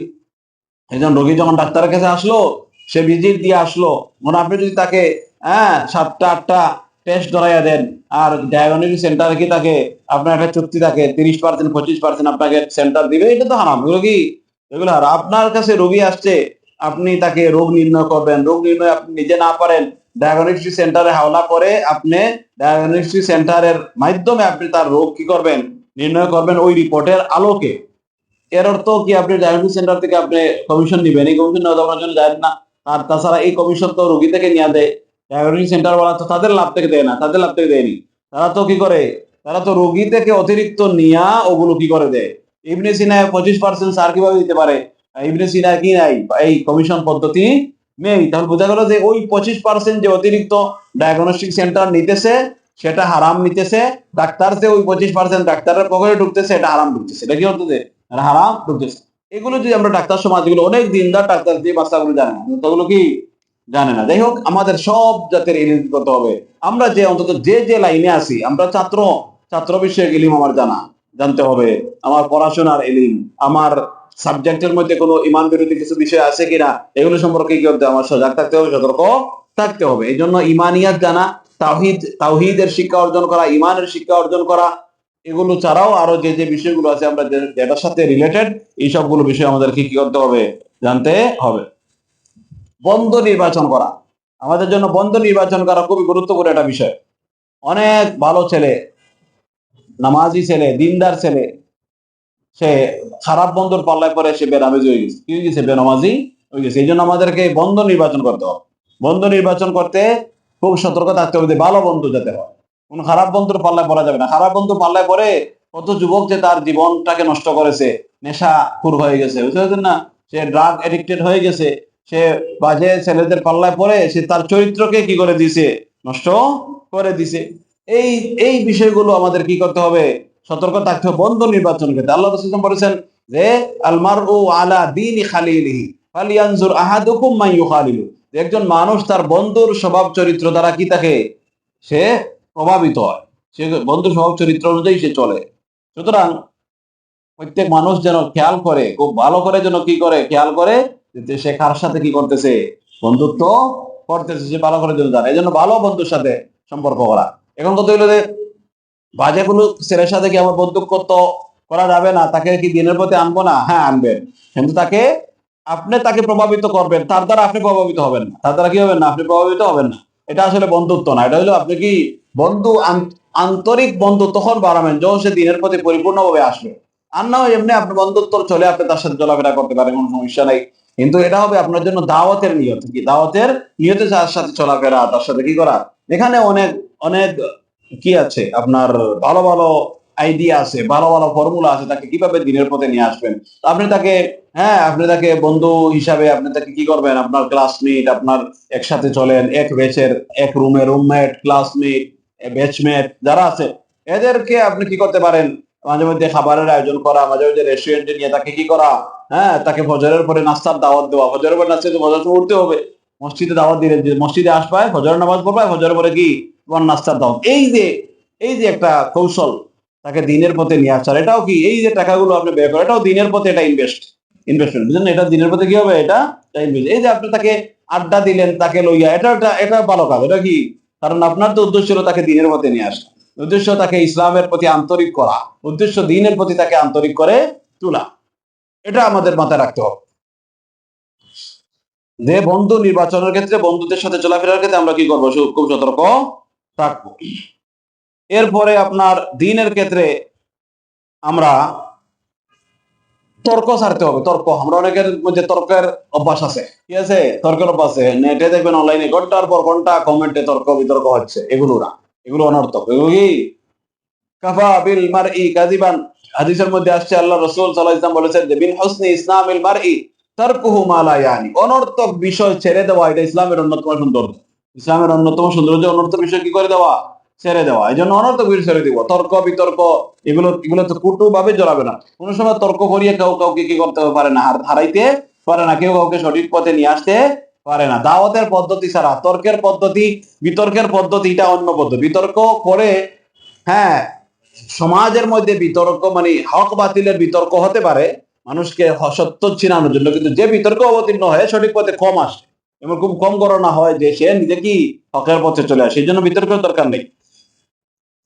একজন রোগী যখন ডাক্তারের কাছে আসলো, সে ভিজিট দিয়ে আসলো, মনে আপনি যদি তাকে 7টা 8টা টেস্ট ধরাইয়া দেন, আর ডায়াগনস্টিক সেন্টারে কি তাকে, আপনার একটা চুক্তি থাকে 30% 25% আপনাকে সেন্টার দিবে, এটা তো হারাম। এগুলো কি, এগুলো হারাম। আপনার কাছে রোগী আসছে, আপনি তাকে রোগ নির্ণয় করবেন, রোগ নির্ণয় আপনি নিজে না পারেন, ডায়াগনস্টিক সেন্টারে হাওলা করে আপনি ডায়াগনস্টিক সেন্টারের মাধ্যমে আপনি তার রোগ কি করবেন, নির্ণয় করবেন ওই রিপোর্টের আলোকে। এর অর্থ কি আপনি ডায়াগনস্টিক সেন্টার থেকে আপনি কমিশন নিবেন? এই কমিশন নেওয়া দেওয়ার জন্য যায় না। আর তাছাড়া এই কমিশন তো রোগী থেকে নিয়ে দেয়, ডায়াগনস্টিক সেন্টার ওরা তো তাদের লাভ থেকে দেয় না, তাদের লাভ থেকে দেয়নি। তারা তো কি করে, তারা তো রোগী থেকে অতিরিক্ত নিয়া ওগুলো কি করে দেয়। ইবনে সিনায় 25% সার কিভাবে দিতে পারে? ইবনে সিনায় কি নাই, এই কমিশন পদ্ধতি নেই। তাহলে বোঝা গেল যে ওই 25% যে অতিরিক্ত ডায়াগনস্টিক সেন্টার নিতেছে সেটা হারাম নিতেছে, ডাক্তার যে ওই 25% ডাক্তারের পকেটে ঢুকতেছে, এটা হারাম ঢুকতেছে। এটা কি হচ্ছে, হারাম ঢুকতেছে। এগুলো যদি আমরা ডাক্তার সমাজ, এগুলো অনেক দিনদার ডাক্তার যে বাচ্চাগুলো জানে না, ততগুলো কি জানে না। যাই হোক, আমাদের সব জাতের ইলিম করতে হবে। আমরা যে অন্তত যে যে লাইনে আছি, আমরা ছাত্র, ছাত্র বিষয়ক ইলিম আমার জানতে হবে। আমার পড়াশোনার ইলিম, আমার সাবজেক্টের মধ্যে কোনো ইমান বিরোধী কিছু বিষয় আছে কিনা, এগুলো সম্পর্কে কি করতে হবে, আমার সজাগ থাকতে হবে, সতর্ক থাকতে হবে। এই জন্য ইমানিয়াত জানা, তাওহীদের শিক্ষা অর্জন করা, ইমানের শিক্ষা অর্জন করা, এগুলো ছাড়াও আরো যে যে বিষয়গুলো আছে আমরা যেটার সাথে রিলেটেড, এই সবগুলো বিষয় আমাদেরকে কি করতে হবে, জানতে হবে। বন্ধু নির্বাচন করা, আমাদের জন্য বন্ধু নির্বাচন করা খুবই গুরুত্বপূর্ণ একটা বিষয়। অনেক ভালো ছেলে, নামাজি ছেলে, দিনদার ছেলে, সে খারাপ বন্ধুর পাল্লায় পরে সে বেনামাজি হয়ে গেছে, কি হয়ে গেছে, বেনামাজি হয়ে গেছে। এই জন্য আমাদেরকে বন্ধু নির্বাচন করতে হবে। বন্ধু নির্বাচন করতে খুব সতর্ক থাকতে হবে যে ভালো বন্ধু যাতে হয়, কোন খারাপ বন্ধুর পাল্লায় পড়া যাবে না। খারাপ বন্ধু পাল্লায় পরে কত যুবক যে তার জীবনটাকে নষ্ট করেছে, নেশা খুর হয়ে গেছে, বুঝতে পারছেন না, সে ড্রাগ এডিক্টেড হয়ে গেছে, সে বাজে ছেলেদের পাল্লায় পরে সে তার চরিত্রকে কি করে দিছে, নষ্ট করে দিছে। এই এই বিষয়গুলো আমাদের কি করতে হবে, সতর্ক থাকতে হবে বন্ধু নির্বাচন করতে। আল্লাহ রাসূল বলেছেন যে আল মারউ আলা দীনি খালিলিহি ফালিয়ানজুর আহাদুকুম মান ইউখালিলু, একজন মানুষ তার বন্ধুর স্বভাব চরিত্র দ্বারা কি থাকে, সে প্রভাবিত হয়, সে বন্ধুর স্বভাব চরিত্র অনুযায়ী সে চলে। সুতরাং প্রত্যেক মানুষ যেন খেয়াল করে, খুব ভালো করে যেন কি করে, খেয়াল করে যে সে কার সাথে কি করতেছে, বন্ধুত্ব করতেছে, সে ভালো করে যেন জানে। এই জন্য ভালো বন্ধুর সাথে সম্পর্ক করা। এখন কথা হইলো যে বাজে কোনো ছেলের সাথে কি আমার বন্ধুত্ব করা যাবে না, তাকে কি দিনের পথে আনবো না? হ্যাঁ আনবেন, কিন্তু তাকে, আপনি তাকে প্রভাবিত করবেন, তার দ্বারা আপনি প্রভাবিত হবেন না, তার দ্বারা কি হবেন না, আপনি প্রভাবিত হবেন না। এটা আসলে বন্ধুত্ব না, এটা হলো আপনি কি বন্ধু, আন্তরিক বন্ধু তখন বাড়াবেন যখন সে দিনের প্রতি পরিপূর্ণভাবে আসবে। আর না হয় এমনি আপনি বন্ধুত্ব চলে, আপনি তার সাথে চলাফেরা করতে পারেন, কোনো সমস্যা নাই। কিন্তু এটা হবে আপনার জন্য দাওয়াতের নিয়ত, কি দাওয়াতের নিয়তে তার সাথে চলাফেরা, তার সাথে কি করা। এখানে অনেক অনেক কি আছে, আপনার ভালো ভালো আইডিয়া আছে, ভালো ভালো ফর্মুলা আছে, তাকে কিভাবে দিনের পথে নিয়ে আসবেন। তো আপনি তাকে, হ্যাঁ আপনি তাকে বন্ধু হিসাবে আপনি তাকে কি করবেন, আপনার ক্লাসমেট, আপনার একসাথে চলেন, এক ব্যাচের, এক রুমে রুমমেট, ক্লাসমেট, ব্যাচমেট যারা আছে, এদেরকে আপনি কি করতে পারেন, মাঝে মধ্যে খাবারের আয়োজন করা, মাঝে মধ্যে রেস্টুরেন্টে নিয়ে তাকে কি করা, হ্যাঁ তাকে ফজরের পরে নাস্তার দাওয়াত দেওয়া। ফজরের পরে নাস্তা তো ফজর উঠতে হবে, মসজিদে দাওয়াত দিলেন যে মসজিদে আসবে, ফজরের নামাজ পড়বে, ফজরের পরে কি তোমার নাস্তার দাওয়াত। এই যে একটা কৌশল তাকে দিনের পথে নিয়ে আসার, এটাও কি, এই যে টাকাগুলো আপনি ব্যয় করেন, এটাও দিনের পথে, এটা ইনভেস্টমেন্ট, বুঝলেন, এটা দিনের পথে কি হবে, এটা ইনভেস্ট। এই যে আপনি তাকে আড্ডা দিলেন, তাকে লইয়া, এটা ভালো কাজ, এটা কি, কারণ আপনার তো উদ্দেশ্য ছিল তাকে দিনের পথে নিয়ে আসা, উদ্দেশ্য তাকে ইসলামের প্রতি আন্তরিক করা, উদ্দেশ্য দিনের প্রতি তাকে আন্তরিক করে তোলা। এটা আমাদের মাথায় রাখতে হবে যে বন্ধু নির্বাচনের ক্ষেত্রে, বন্ধুদের সাথে চলাফেরার ক্ষেত্রে আমরা কি করবো, খুব সতর্ক থাকবো। এরপরে আপনার দিনের ক্ষেত্রে আমরা তর্ক ছাড়তে হবে। তর্ক, আমরা অনেকের মধ্যে তর্কের অভ্যাস আছে, ঠিক আছে, তর্কের অভ্যাস আছে। নেটে দেখবেন, অনলাইনে ঘন্টার পর ঘন্টা কমেন্টে তর্ক বিতর্ক হচ্ছে, এগুলো না, এগুলো অনর্থক। এগুলো কি কাফা বিল মারই কাযিবান, হাদিসের মধ্যে আসছে, আল্লাহ রাসূল সাল্লাল্লাহু আলাইহি ওয়াসাল্লাম বলেছেন যে বিন হুসনি ইসলামিল মারই তারকুহু মা লা ইয়ানি, অনর্থক বিষয় ছেড়ে দেওয়া, এটা ইসলামের অন্যতম সৌন্দর্য। ইসলামের অন্যতম সৌন্দর্য অনর্থক বিষয় কি করে দেওয়া, ছেড়ে দেওয়া। এই জন্য অনর্থক ভিডিও ছেড়ে দিব। তর্ক বিতর্ক এগুলো তো কুটু ভাবে জড়াবে না। কোনো সময় তর্ক করিয়ে কেউ কাউকে কি করতে পারে না, হারাইতে পারে না, কেউ কাউকে সঠিক পথে নিয়ে আসতে পারে না। দাওয়াতের পদ্ধতি ছাড়া তর্কের পদ্ধতি, বিতর্কের পদ্ধতি এটা অন্য পদ্ধতি। বিতর্ক করে, হ্যাঁ, সমাজের মধ্যে বিতর্ক মানে হক বাতিলের বিতর্ক হতে পারে মানুষকে সত্য চিনানোর জন্য, কিন্তু যে বিতর্ক অবতীর্ণ হয় সঠিক পথে কম আসে, এমন খুব কম গণনা হয় যে সে নিজে কি হকের পথে চলে আসে। এই জন্য বিতর্কের দরকার নেই।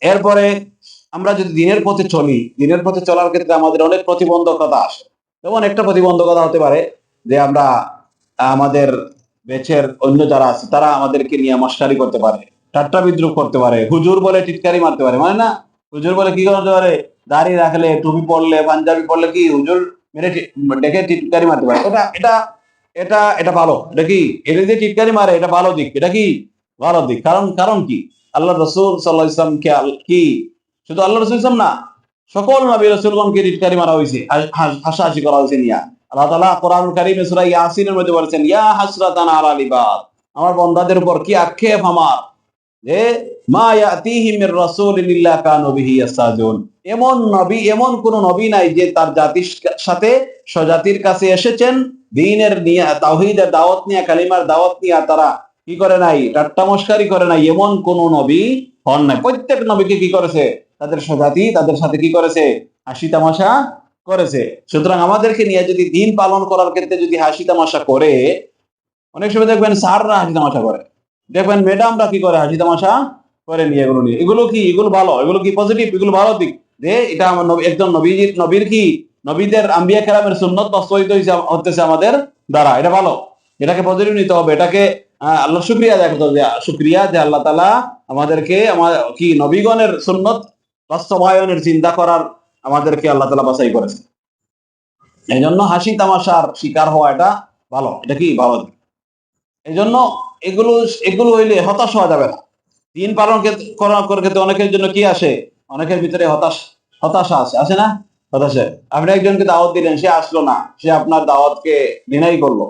এরপরে আমরা যদি দিনের পথে চলি, দিনের পথে চলার ক্ষেত্রে আমাদের অনেক প্রতিবন্ধকতা আসে। যেমন একটা প্রতিবন্ধকতা হতে পারে যে আমরা আমাদের বেচের অন্য যারা আছে তারা আমাদেরকে নিয়ে মস্কারি করতে পারে, ঠাট্টা বিদ্রুপ করতে পারে, হুজুর বলে টিটকারি মারতে পারে, মানে না, হুজুর বলে কি করতে পারে, দাড়ি রাখলে, টুপি পরলে, পাঞ্জাবি পরলে কি হুজুর মেরে ডেকে টিটকারি মারতে পারে। এটা এটা এটা এটা ভালো, এটা কি, এটা যে টিটকারি মারে এটা ভালো দিক, এটা কি ভালো দিক। কারণ কারণ কি, আল্লাহ রসুল সাল্লাহ ইসলামকে কি শুধু আল্লাহ রসুল ইসলাম না, সকল নবী রাসূলগণকে টিটকারি মারা হয়েছে, হাসাহাসি করা হয়েছে নিয়া। আল্লাহ তাআলা কোরআনুল কারীমে সূরা ইয়াসিনের মধ্যে বলেছেন, ইয়া হাসরাতান আলাল ইবাদ, আমার বান্দাদের উপর কি আক্ষেপ আমার, যে মা ইয়াতিহিম মির রাসূলিন ইল্লা কানু বিহি ইয়াসতাহজিউন, এমন নবী, এমন কোন নবী নাই যে তার জাতির সাথে স্বজাতির কাছে এসেছেন দ্বীনের নিয়ে, তাওহীদের দাওয়াত নিয়ে, কালিমার দাওয়াত নিয়ে তারা কি করে নাই, ঠাট্টা মশকারি করে নাই, এমন কোন নবী হন নাই। প্রত্যেক নবীকে কি করেছে, তাদের স্বজাতি তাদের সাথে কি করেছে, হাসি তামাশা করেছে। সুতরাং আমাদেরকে নিয়ে যদি দিন পালন করার ক্ষেত্রে যদি হাসি তামাশা করে, অনেক সময় দেখবেন স্যাররা হাসি তামাশা করে, দেখবেন ম্যাডামরা কি করে, হাসি তামাশা করে নিয়ে এগুলো নিয়ে, এগুলো কি, এগুলো ভালো, এগুলো কি পজিটিভ, এগুলো ভালো দিক, যে এটা আমার একজন নবীর কি, নবীদের আম্বিয়া কেরামের সুন্নত বাস্তবায়িত হতেছে আমাদের দ্বারা, এটা ভালো, এটাকে পজিটিভ নিতে হবে, এটাকে আল্লাহ শুকরিয়া আদায় করতে হবে, শুকরিয়া যে আল্লাহ তাআলা আমাদেরকে আমার কি নবীগণের সুন্নত বাস্তবায়নের চিন্তা করার আমাদেরকে আল্লাহ তাআলা বাছাই করেছে। এই জন্য হাসি তামাশার শিকার হওয়া এটা ভালো, এটা কি ভালো দিক। এই জন্য এগুলো এগুলো হইলে হতাশ হওয়া যাবে না। দিন পালন করার ক্ষেত্রে অনেকের জন্য কি আসে, অনেকের ভিতরে হতাশা আসে, আসে না, হতাশা। আপনি একজনকে দাওয়াত দিলেন, সে আসলো না, সে আপনার দাওয়াতকে ডিনাই করলো,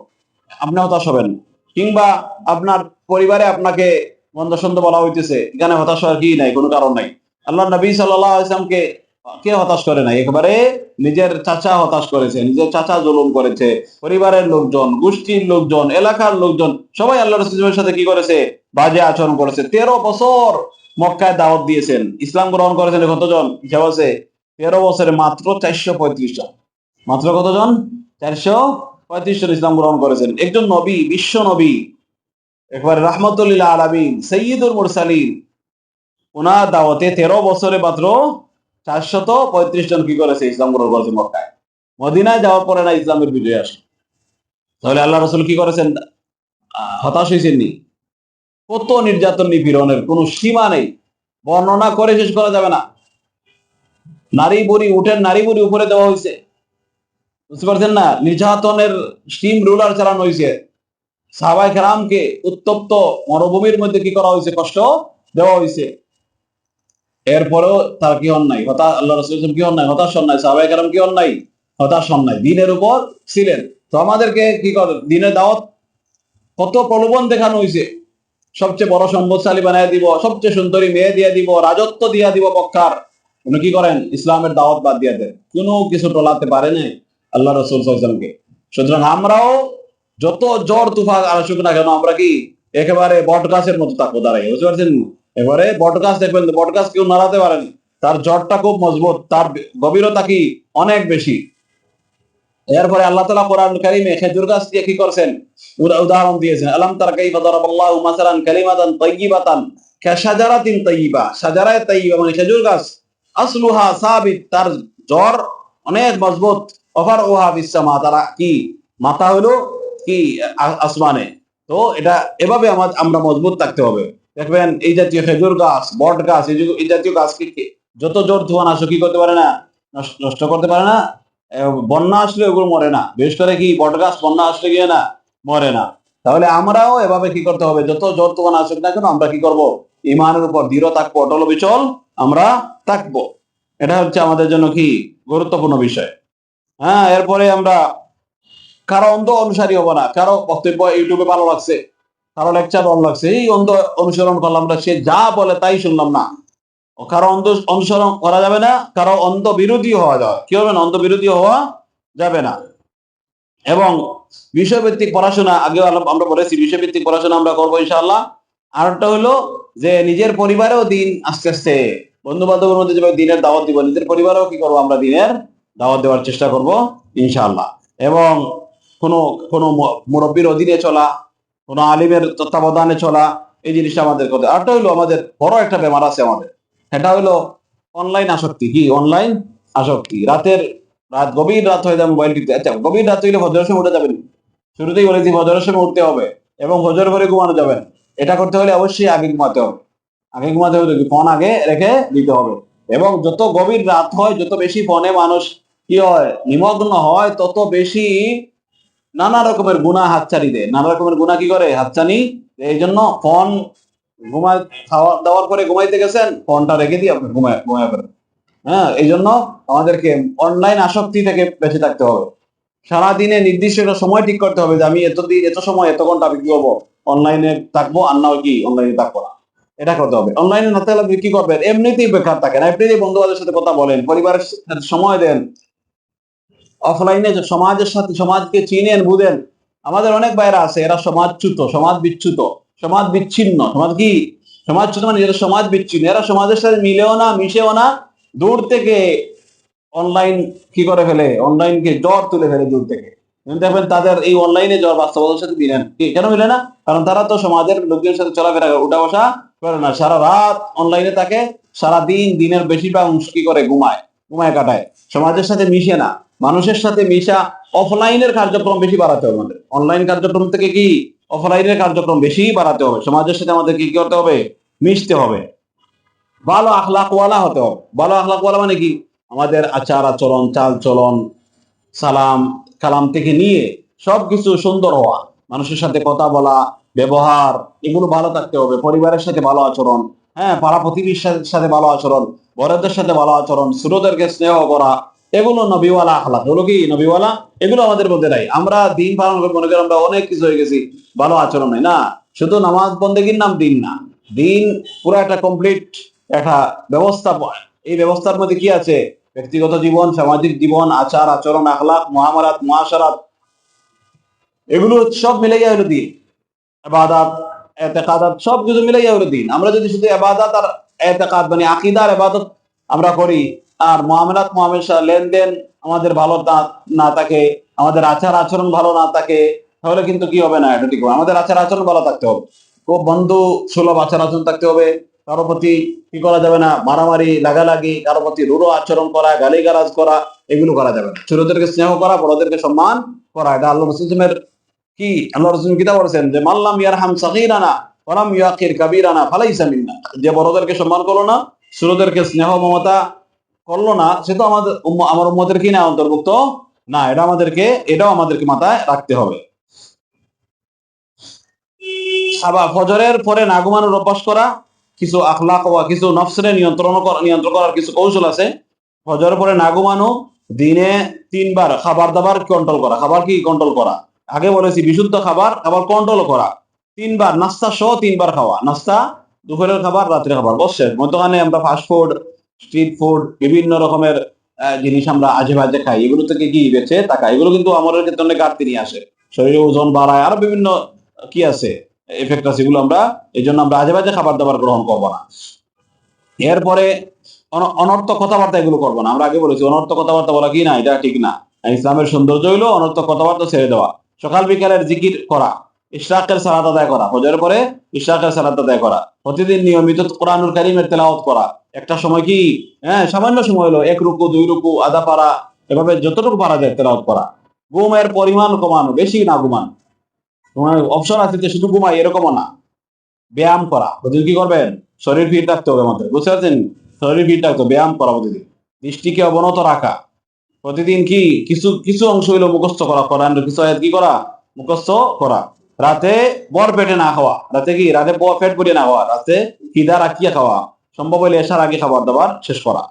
আপনি হতাশ হবেন। কিংবা আপনার পরিবারে আপনাকে মন্দ সন্দ বলা হইতেছে, এখানে হতাশ হওয়ার কি নাই, কোনো কারণ নাই। আল্লাহ নবী সাল্লাল্লাহু আলাইহি ওয়াসাল্লামকে কে হতাশ করে নাই, একেবারে নিজের চাচা হতাশ করেছে, নিজের চাচা জুলুম করেছে, পরিবারের লোকজন, গোষ্ঠীর লোকজন, এলাকার লোকজন সবাই আল্লাহ রাসূলের সাথে কি করেছে, বাজে আচরণ করেছে। 13 বছর মক্কায় দাওয়াত দিয়েছেন, ইসলাম গ্রহণ করেছেন কতজন হিসাব আছে, 13 বছরে মাত্র 435 জন, মাত্র কতজন, 435 জন ইসলাম গ্রহণ করেছেন। একজন নবী, বিশ্ব নবী, একবারে রাহমাতুল লিল আলামিন, সাইয়্যিদুল মুরসালিন, ওনার দাওয়াতে 13 বছরে মাত্র 435 জন কি করেছে, ইসলাম গ্রহণ করেছে মক্কায়। মদিনায় যাওয়ার পরে না ইসলামের বিজয় আসে। তাহলে আল্লাহ রাসূল কি করেছেন, হতাশ হয়েছেননি? কত নির্যাতন নিপীড়নের কোনো সীমা নেই, বর্ণনা করে শেষ করা যাবে না। নারী বুড়ি, উঠের নারী বুড়ি উপরে দেওয়া হয়েছে, বুঝতে পারছেন না, নির্যাতনের স্টিম রুলার চালানো হয়েছে, সাহাবায়ে কেরামকে উত্তপ্ত মরুভূমির মধ্যে কি করা হয়েছে, কষ্ট দেওয়া হয়েছে। এরপরেও তার কি হন নাই, আল্লাহ রাসূল কি হন নাই, হতাশ হন নাই, সাহাবায়ে কেরাম কি হন নাই, হতাশ হন নাই, দিনের উপর ছিলেন। তো আমাদেরকে কি করে, দিনের দাওয়াত কত প্রলোভন দেখানো হয়েছে, সবচেয়ে বড় সম্পদশালী বানিয়ে দিব, সবচেয়ে সুন্দরী মেয়ে দিয়ে দিব, রাজত্ব দিয়ে দিব পক্ষার, উনি কি করেন, ইসলামের দাওয়াত বাদ দিয়ে দেন, কোনো কিছু টলাতে পারে না আল্লাহ রাসূল সাল্লাল্লাহু আলাইহি ওয়াসাল্লামকে। সুতরাং আমরাও যত জ্বর তুফান আসুক না কেন, আমরা কি একেবারে বট গাছের মতো থাকবো দাঁড়াই, বুঝতে পারছেন, এবারে বট গাছ দেখবেন, বট গাছ কেউ নাড়াতে পারেন, তার জড়টা খুব মজবুত, তার গভীরতা কি অনেক বেশি। এরপরে আল্লাহ তাআলা কোরআন কারীমে খেজুর গাছ দিয়ে কি করেছেন, উদাহরণ দিয়েছেন, আলাম তারা কাইফা দারাবাল্লাহু মাসালান কালিমাতান তাইয়্যিবাতান কাশাজারাতিন তাইয়্যিবা, শাজারায়ে তাইয়্যিবা মানে খেজুর গাছ, আসলুহা সাবিত, তার জড় অনেক মজবুত, ওহা বিসসামা, তারা কি মাথা হলো কি আসমানে। তো এটা এভাবে আমরা মজবুত থাকতে হবে। দেখবেন এই জাতীয় খেজুর গাছ, বট গাছ, এই জাতীয় গাছকে যত জোর তুফান আসো কি করতে পারে না, নষ্ট করতে পারে না। বন্যা আসলে ওগুলো মরে না, বিশেষ করে কি বট গাছ বন্যা আসলে গিয়ে না মরে না। তাহলে আমরাও এভাবে কি করতে হবে, যত জোর তুফান আসুক না কেন আমরা কি করব, ইমানের উপর দৃঢ় থাকবো, অটল বিচল আমরা থাকবো। এটা হচ্ছে আমাদের জন্য কি গুরুত্বপূর্ণ বিষয়। হ্যাঁ, এরপরে আমরা কারো অন্ধ অনুসারী হবো না, কারো বক্তব্য ইউটিউবে ভালো লাগছে কারো লেকচার ভালো লাগছে, এই অন্ধ অনুসরণ করলাম আমরা, সে যা বলে তাই শুনলাম না। কারো অন্ধ অনুসরণ করা যাবে না, কারো অন্ধ বিরোধী হওয়া যাবে, কি হবে না, অন্ধ বিরোধী হওয়া যাবে না। এবং বিষয়ভিত্তিক পড়াশোনা, আগে আমরা বলেছি বিষয়ভিত্তিক পড়াশোনা আমরা করবো ইনশাআল্লাহ। আরেকটা হলো যে নিজের পরিবারেও দিন আস্তে আস্তে, বন্ধু বান্ধবের মধ্যে যেভাবে দিনের দাওয়াত দিব, নিজের পরিবারেও কি করবো, আমরা দিনের দাওয়াত দেওয়ার চেষ্টা করব ইনশাআল্লাহ। এবং কোনো কোনো মুরব্বীর অধীনে চলা, কোনো আলিমের তত্ত্বাবধানে চলা, এই জিনিসটা আমাদের করতে। আরেকটা হলো আমাদের বড় একটা বেমার আছে আমাদের, সেটা হলো অনলাইন আসক্তি। কি অনলাইন আসক্তি? গভীর রাত হয়ে যাবে মোবাইল টিপতে। আচ্ছা, গভীর রাত হইলে ফজরের সময় উঠে যাবেন, শুরুতেই বলেছি ফজরের সময় উঠতে হবে এবং ফজর করে ঘুমানো যাবে না। এটা করতে হলে অবশ্যই আগে ঘুমাতে হবে, আগে ঘুমাতে হবে, ফোন আগে রেখে দিতে হবে। এবং যত গভীর রাত হয়, যত বেশি ফোনে মানুষ কি হয়, নিমগ্ন হয়, তত বেশি নানা রকমের গুনাহ হাতছানি দেয়, নানা রকমের গুনাহ কি করে, হাতছানি। এই জন্য ফোন ঘুমায়, খাওয়া দাওয়ার পরে ঘুমাইতে গেছেন, ফোনটা রেখে দিয়ে আপনি ঘুমায় ঘুমায় ফেলেন। হ্যাঁ, এই জন্য আমাদেরকে অনলাইন আসক্তি থেকে বেঁচে থাকতে হবে। সারাদিনে নির্দিষ্ট একটা সময় ঠিক করতে হবে যে আমি এতদিন, এত সময়, এত ঘন্টা আমি কি করবো, অনলাইনে থাকবো, আর না কি অনলাইনে থাকবো না। এটা করতে হবে। অনলাইনে না থাকলে আপনি কি করবেন, এমনিতেই বেকার থাকেন, এমনিতেই বন্ধু বান্ধবের সাথে কথা বলেন, পরিবারের সাথে সময় দেন, অফলাইনে যে সমাজের সাথে, সমাজকে চিনেন বুঝেন। আমাদের অনেক বাইরে আছে, এরা সমাজচ্যুত, সমাজ বিচ্যুত, সমাজ বিচ্ছিন্ন। সমাজ কি সমাজচ্যুত মানে এরা সমাজ বিচ্ছিন্ন, এরা সমাজের সাথে মিলেও না, মিশেও না, দূর থেকে অনলাইন কি করে ফেলে, অনলাইনকে জ্বর তুলে ফেলে দূর থেকে। দেখবেন তাদের এই অনলাইনে জ্বর বাস্তবতার সাথে মিলেন, কেন মিলে না? কারণ তারা তো সমাজের লোকজনের সাথে চলাফেরা করে, উঠা বসা করে না, সারা রাত অনলাইনে থাকে, সারা দিন, দিনের বেশিরভাগ অংশ কি করে, ঘুমায়, ঘুমায় কাটায়, সমাজের সাথে মিশে না। মানুষের সাথে মিশা, অফলাইনের কার্যক্রম বেশি বাড়াতে হবে আমাদের, অনলাইন কার্যক্রম থেকে কি অফলাইনের কার্যক্রম বেশি বাড়াতে হবে। সমাজের সাথে আমাদের কি করতে হবে, মিশতে হবে, ভালো আখলাকওয়ালা হতে হবে। ভালো আখলাকওয়ালা মানে কি, আমাদের আচার আচরণ, চাল চলন, সালাম কালাম থেকে নিয়ে সবকিছু সুন্দর হওয়া, মানুষের সাথে কথা বলা, ব্যবহার, এগুলো ভালো থাকতে হবে। পরিবারের সাথে ভালো আচরণ, হ্যাঁ, পাড়া প্রতিবেশীর সাথে ভালো আচরণ, বড়দের সাথে ভালো আচরণ, ছোটদেরকে স্নেহ করা, এগুলো নবীওয়ালা আখলাক। এগুলো কি নবীওয়ালা, এগুলো আমাদের মধ্যে নাই। আমরা দিন পালন করে মনে করি আমরা অনেক কিছু হয়ে গেছি, ভালো আচরণ নাই। না, শুধু নামাজ বন্দেগীর নাম দিন না, দিন পুরো একটা কমপ্লিট একটা ব্যবস্থা। এই ব্যবস্থার মধ্যে কি আছে, ব্যক্তিগত জীবন, সামাজিক জীবন, আচার আচরণ, আখলাক, মুআমালাত, মুআশারাত, এগুলো সব মিলাইয়া হলো দিন। ইবাদত, ইতিকাদাত, সব কিছু মিলাইয়া হলো দিন। আমরা যদি শুধু ইবাদত আর ইতিকাদ মানে আকীদা আর ইবাদত আমরা করি, আর মুআমালাত, মুআমিলা, লেনদেন আমাদের ভালো না থাকে, আমাদের আচার আচরণ ভালো না থাকে, তাহলে কিন্তু কি হবে না, এটা ঠিক হবে। আমাদের আচার আচরণ ভালো থাকতে হবে, খুব বন্ধু সুলভ আচার আচরণ থাকতে হবে। কারো প্রতি কি করা যাবে না, মারামারি, লাগালাগি, কারো প্রতি রূঢ় আচরণ করা, গালিগালাজ করা, এগুলো করা যাবে না। ছোটদেরকে স্নেহ করা, বড়দেরকে সম্মান করা, এটা আল্লাহ রাসূলের কি, আল্লাহ রাসূল কিতাব বলেছেন যে মাল্লাম ইয়ারহাম সাগীরানা ওয়ালাম ইয়াকির কাবীরানা ফালাইসা মিন্না। যে বড়দেরকে সম্মান করলো না, ছোটদেরকে স্নেহ মমতা করলো না, সে তো আমার উম্মতের কি না, অন্তর্ভুক্ত না। এটাও আমাদেরকে মাথায় রাখতে হবে। আবার ফজরের পরে না ঘুমানোর অভ্যাস করা, কিছু আখলাক বা কিছু নফসের নিয়ন্ত্রণ করার কিছু কৌশল আছে। ফজরের পরে না ঘুমানো, দিনে 3 বার খাবার দাবার কন্ট্রোল করা, খাবার কি কন্ট্রোল করা, আগে বলেছি বিশুদ্ধ খাবার আবার কন্ট্রোল করা। 3 বার নাস্তা সহ 3 বার খাওয়া, নাস্তা, দুপুরের খাবার, রাত্রে খাবার, বসে মধ্যখানে আমরা ফাস্ট ফুড, স্ট্রিট ফুড, বিভিন্ন রকমের জিনিস আমরা আজে বাজে খাই, এগুলো থেকে কি বেঁচে থাকা। এগুলো কিন্তু আমাদের ক্ষেত্রে অনেক ঘাটতি নিয়ে আসে, শরীরে ওজন বাড়ায়, আরো বিভিন্ন কি আছে এফেক্ট আছে, এগুলো আমরা, এই জন্য আমরা আজে বাজে খাবার দাবার গ্রহণ করবো না। এরপরে অনর্থক কথাবার্তা এগুলো করবো না। আমরা আগে বলেছি অনর্থক কথাবার্তা বলা কি না, এটা ঠিক না। ইসলামের সৌন্দর্য হইলো অনর্থক কথাবার্তা ছেড়ে দেওয়া, সকাল বিকালের জিকির করা, ইশরাকের সালাত আদায় করা, ফজরের পরে ইশরাকের সালাত আদায় করা, প্রতিদিন নিয়মিত কোরআনুল কারীমের তেলাওয়াত করা। একটা সময় কি, হ্যাঁ, সামান্য সময় হলো 1 রুকু 2 রুকু আধা পারা, এভাবে যতটুকু পারা যায় তেলাওয়াত করা। ঘুমের পরিমাণ কমানো, বেশি না ঘুমান, তোমার অপশন আছে যে শুধু ঘুমাই এরকমও না। ব্যায়াম করা, প্রতিদিন কি করবেন, শরীর ফিট রাখতে হবে আমাদের, বুঝতে পারছেন, শরীর ফিট রাখতে হবে, ব্যায়াম করা প্রতিদিন, দৃষ্টিকে অবনত রাখা, প্রতিদিন কি কিছু কিছু অংশ হইলো মুখস্থ করা, কোরআন কিছু আয়াত কি করা, মুখস্থ করা। রাতে বর পেটে না খাওয়া, রাতে পেট ভরে না খাওয়া, রাতে খিদা রাখিয়া খাওয়া, সম্ভব হইলে এসার আগে খাবার দাবার শেষ করা।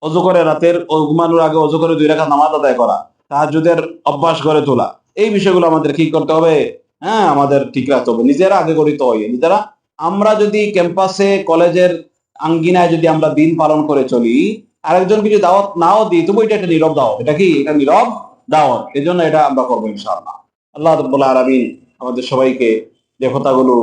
অজু করে রাতের ঘুমানোর আগে অজু করে 2 রাকাত নামাজ আদায় করা, তাহাজ্জুদের অভ্যাস গড়ে তোলা। এই বিষয়গুলো আমাদের কি করতে হবে, হ্যাঁ, আমাদের ঠিক রাখতে হবে, নিজেরা আগে গড়িতে হয় নিজেরা। আমরা যদি ক্যাম্পাসে কলেজের আঙ্গিনায় যদি আমরা দিন পালন করে চলি, আরেকজনকে যদি দাওয়াত নাও দিই, তবু এটা একটা নীরব দাওয়াত। এটা কি? এটা নীরব দাওয়াত। এই জন্য এটা আমরা করবো ইনশাআল্লাহ। আল্লাহ রাব্বুল আলামিন আমাদের সবাইকে যে কথাগুলো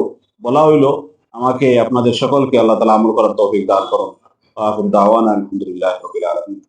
বলা হইলো, আমাকে আপনাদের সকলকে আল্লাহ তাআলা আমল করার তৌফিক দান করুন। আখির দাওয়ানা আলহামদুলিল্লাহি রাব্বিল আলামিন।